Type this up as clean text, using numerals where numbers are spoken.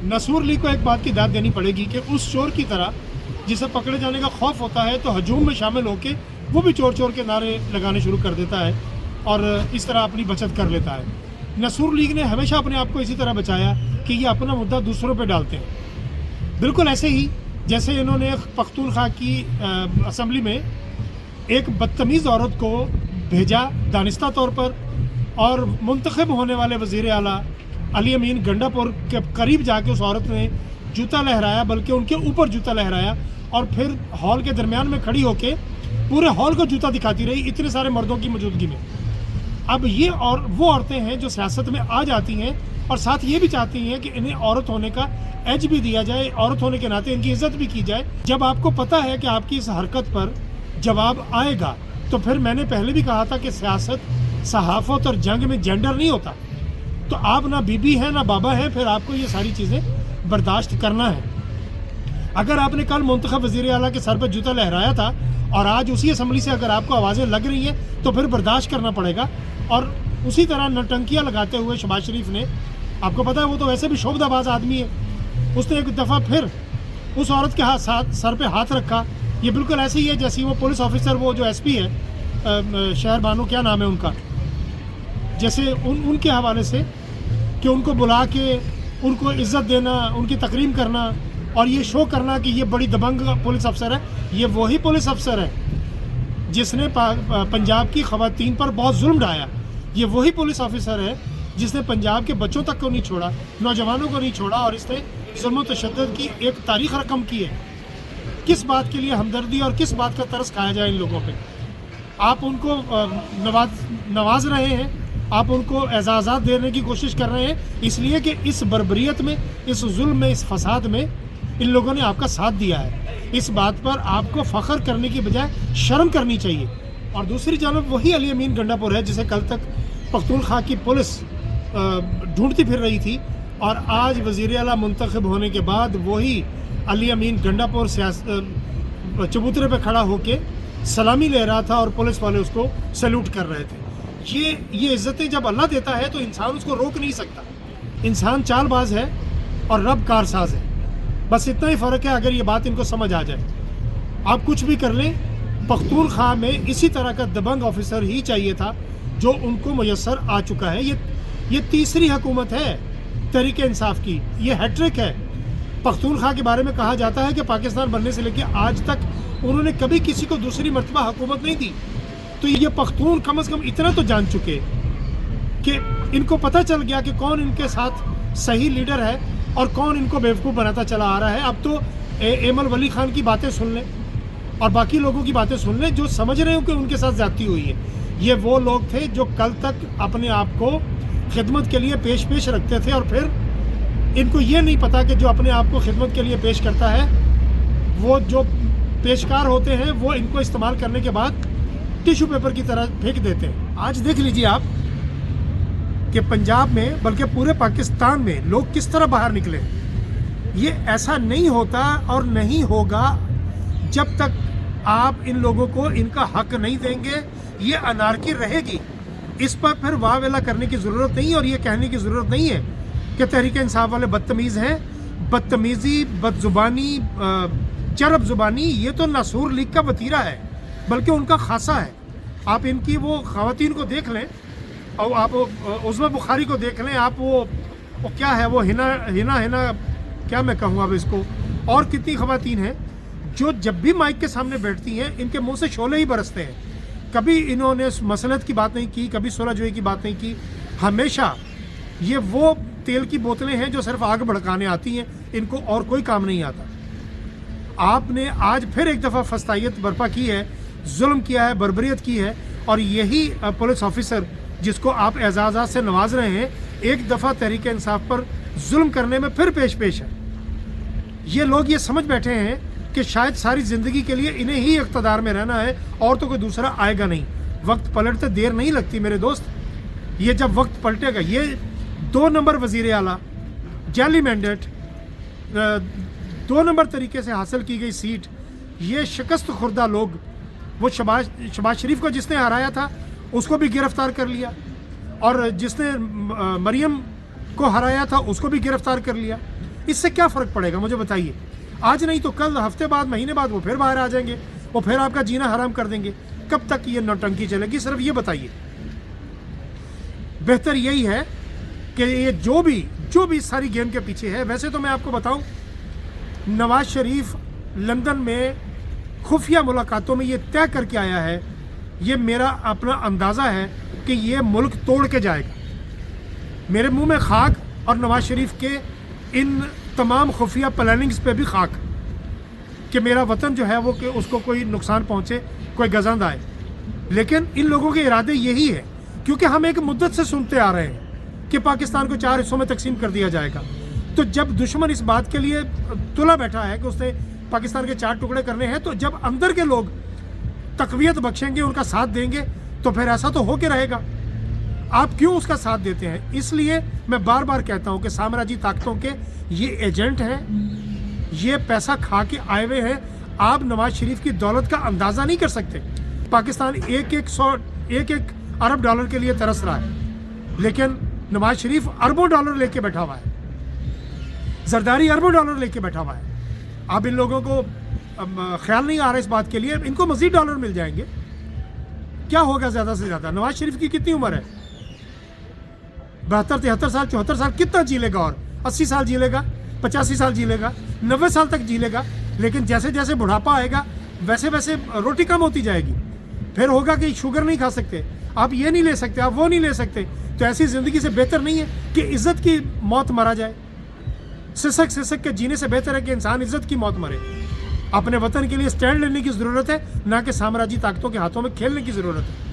नसूर league को एक बात की दाद देनी पड़ेगी कि उस चोर की तरह जिसे पकड़े जाने का खौफ होता है तो हजूम में शामिल होकर वो भी चोर चोर के नारे लगाने शुरू कर देता है और इस तरह अपनी बचत कर लेता है। नसूर लीग ने हमेशा अपने आप को इसी तरह बचाया कि ये अपना मुद्दा दूसरों पे डालते हैं। बिल्कुल ऐसे ही जैसे इन्होंने पख्तूनख्वा की असम्बली में एक बदतमीज़ औरत को भेजा दानिस्ता तौर पर और मुंतखब होने वाले वज़ीर आला अली अमीन गंडापुर के करीब जाके उस औरत ने जूता लहराया, बल्कि उनके ऊपर जूता लहराया और फिर हॉल के दरमियान में खड़ी होके पूरे हॉल को जूता दिखाती रही इतने सारे मर्दों की मौजूदगी में। अब ये और वो औरतें हैं जो सियासत में आ जाती हैं और साथ ये भी चाहती हैं कि इन्हें औरत होने का एज भी दिया जाए, औरत होने के नाते इनकी इज्जत भी की जाए। जब आपको पता है कि आपकी इस हरकत पर जवाब आएगा तो फिर मैंने पहले भी कहा था कि सियासत, सहाफ़त और जंग में जेंडर नहीं होता। तो आप ना बीबी हैं ना बाबा हैं, फिर आपको ये सारी चीज़ें बर्दाश्त करना है। अगर आपने कल मुंतखब वज़ीर आला के सर पर जूता लहराया था और आज उसी असम्बली से अगर आपको आवाज़ें लग रही हैं तो फिर बर्दाश्त करना पड़ेगा। और उसी तरह नटंकियाँ लगाते हुए शहबाज शरीफ ने, आपको पता है वो तो वैसे भी शोबदाबाज आदमी है, उसने एक दफ़ा फिर उस औरत के सर पे हाथ रखा। ये बिल्कुल ऐसे ही है जैसे वो पुलिस ऑफिसर, वो जो एसपी है शहर बानो, क्या नाम है उनका, जैसे उनके हवाले से कि उनको बुला के उनको इज़्ज़त देना, उनकी तकरीम करना और ये शो करना कि ये बड़ी दबंग पुलिस अफसर है। ये वही पुलिस अफसर है जिसने पंजाब की ख़वातीन पर बहुत जुल्म ढाया। ये वही पुलिस ऑफिसर है जिसने पंजाब के बच्चों तक को नहीं छोड़ा, नौजवानों को नहीं छोड़ा और इसने जुल्म तशद्दुद की एक तारीख़ रकम की है। किस बात के लिए हमदर्दी और किस बात का तरस खाया जाए इन लोगों पे? आप उनको नवाज रहे हैं, आप उनको एजाज़ात देने की कोशिश कर रहे हैं इसलिए कि इस बर्बरियत में, इस जुल्म में, इस फसाद में इन लोगों ने आपका साथ दिया है। इस बात पर आपको फ़ख्र करने की बजाय शर्म करनी चाहिए। और दूसरी जानब वही अली अमीन गंडापुर है जिसे कल तक पख्तूनख्वा की पुलिस ढूंढती फिर रही थी और आज वज़ीर आला मुंतखब होने के बाद वही अली अमीन गंडापुर चबूतरे पे खड़ा होके सलामी ले रहा था और पुलिस वाले उसको सैल्यूट कर रहे थे। ये इज़्ज़तें जब अल्लाह देता है तो इंसान उसको रोक नहीं सकता। इंसान चालबाज है और रब कारसाज है, बस इतना ही फ़र्क है। अगर ये बात इनको समझ आ जाए, आप कुछ भी कर लें, पख्तूनख्वा में इसी तरह का दबंग ऑफिसर ही चाहिए था जो उनको मुयस्सर आ चुका है। ये तीसरी हुकूमत है तहरीक इंसाफ की, ये हैट्रिक है। पख्तूनख्वा के बारे में कहा जाता है कि पाकिस्तान बनने से लेकर आज तक उन्होंने कभी किसी को दूसरी मर्तबा हुकूमत नहीं दी। तो ये पख्तून कम से कम इतना तो जान चुके कि इनको पता चल गया कि कौन इनके साथ सही लीडर है और कौन इनको बेवकूफ़ बनाता चला आ रहा है। अब तो एमल वली खान की बातें सुन लें और बाकी लोगों की बातें सुन लें जो समझ रहे हो कि उनके साथ ज़्यादती हुई है। ये वो लोग थे जो कल तक अपने आप को खिदमत के लिए पेश रखते थे और फिर इनको ये नहीं पता कि जो अपने आप को खिदमत के लिए पेश करता है, वो जो पेशकार होते हैं वो इनको इस्तेमाल करने के बाद टिश्यू पेपर की तरह फेंक देते हैं। आज देख लीजिए आप कि पंजाब में बल्कि पूरे पाकिस्तान में लोग किस तरह बाहर निकले। ये ऐसा नहीं होता और नहीं होगा जब तक आप इन लोगों को इनका हक नहीं देंगे। ये अनारकी रहेगी। इस पर फिर वाह वेला करने की ज़रूरत नहीं और ये कहने की ज़रूरत नहीं है कि तहरीक इंसाफ वाले बदतमीज़ हैं। बदतमीज़ी, बदजुबानी, चरब ज़ुबानी ये तो नसूर लीग का वतीरा है, बल्कि उनका खासा है। आप इनकी वो ख़वातीन को देख लें और आप उज़्मा बुखारी को देख लें, आप वो क्या है वो हिना क्या मैं कहूँ अब इसको, और कितनी ख़वातीन हैं जो जब भी माइक के सामने बैठती हैं इनके मुंह से शोले ही बरसते हैं। कभी इन्होंने मसलहत की बात नहीं की, कभी सुलह-जोई की बात नहीं की। हमेशा ये वो तेल की बोतलें हैं जो सिर्फ आग भड़काने आती हैं, इनको और कोई काम नहीं आता। आपने आज फिर एक दफ़ा फस्तायत बर्पा की है, जुल्म किया है, बर्बरियत की है और यही पुलिस ऑफिसर जिसको आप एजाज़ात से नवाज रहे हैं एक दफ़ा तहरीक इंसाफ पर जुल्म करने में फिर पेश है। ये लोग ये समझ बैठे हैं कि शायद सारी ज़िंदगी के लिए इन्हें ही इक़्तिदार में रहना है और तो कोई दूसरा आएगा नहीं। वक्त पलटते देर नहीं लगती मेरे दोस्त। ये जब वक्त पलटेगा, ये 2 नंबर वज़ीर आला, जाली मैंडेट, 2 नंबर तरीके से हासिल की गई सीट, ये शिकस्त खुर्दा लोग, वो शहबाज शरीफ को जिसने हराया था उसको भी गिरफ़्तार कर लिया और जिसने मरियम को हराया था उसको भी गिरफ़्तार कर लिया। اس سے کیا فرق پڑے گا مجھے بتائیے؟ آج نہیں تو کل، ہفتے بعد، مہینے بعد وہ پھر باہر آ جائیں گے، وہ پھر آپ کا جینا حرام کر دیں گے۔ کب تک یہ نوٹنکی چلے گی؟ صرف یہ بتائیے۔ بہتر یہی ہے کہ یہ جو بھی ساری گیم کے پیچھے ہے، ویسے تو میں آپ کو بتاؤں، نواز شریف لندن میں خفیہ ملاقاتوں میں یہ طے کر کے آیا ہے، یہ میرا اپنا اندازہ ہے کہ یہ ملک توڑ کے جائے گا۔ میرے منہ میں خاک، اور نواز شریف کے ان تمام خفیہ پلاننگز پہ بھی خاک، کہ میرا وطن جو ہے وہ کہ اس کو کوئی نقصان پہنچے، کوئی گزند آئے۔ لیکن ان لوگوں کے ارادے یہی ہے، کیونکہ ہم ایک مدت سے سنتے آ رہے ہیں کہ پاکستان کو 4 حصوں میں تقسیم کر دیا جائے گا۔ تو جب دشمن اس بات کے لیے تلا بیٹھا ہے کہ اس نے پاکستان کے 4 ٹکڑے کرنے ہیں، تو جب اندر کے لوگ تقویت بخشیں گے، ان کا ساتھ دیں گے، تو پھر ایسا تو ہو کے رہے گا۔ آپ کیوں اس کا ساتھ دیتے ہیں؟ اس لیے میں بار بار کہتا ہوں کہ سامراجی طاقتوں کے یہ ایجنٹ ہیں، یہ پیسہ کھا کے آئے ہوئے ہیں۔ آپ نواز شریف کی دولت کا اندازہ نہیں کر سکتے۔ پاکستان ایک ارب ڈالر کے لیے ترس رہا ہے، لیکن نواز شریف اربوں ڈالر لے کے بیٹھا ہوا ہے، زرداری اربوں ڈالر لے کے بیٹھا ہوا ہے۔ اب ان لوگوں کو خیال نہیں آ رہا اس بات کے لیے، ان کو مزید ڈالر مل جائیں گے۔ کیا ہوگا زیادہ سے زیادہ؟ نواز شریف کی کتنی عمر ہے؟ 72 73 سال 74 سال، کتنا جی لے گا؟ اور 80 سال جی لے گا، 85 سال جی لے گا، 90 سال تک جی لے گا۔ لیکن جیسے جیسے بڑھاپا آئے گا، ویسے ویسے روٹی کم ہوتی جائے گی۔ پھر ہوگا کہ شوگر نہیں کھا سکتے آپ، یہ نہیں لے سکتے آپ، وہ نہیں لے سکتے۔ تو ایسی زندگی سے بہتر نہیں ہے کہ عزت کی موت مرا جائے؟ سسک کے جینے سے بہتر ہے کہ انسان عزت کی موت مرے۔ اپنے وطن کے لیے سٹینڈ لینے کی ضرورت ہے، نہ کہ سامراجی طاقتوں کے ہاتھوں میں کھیلنے کی ضرورت ہے۔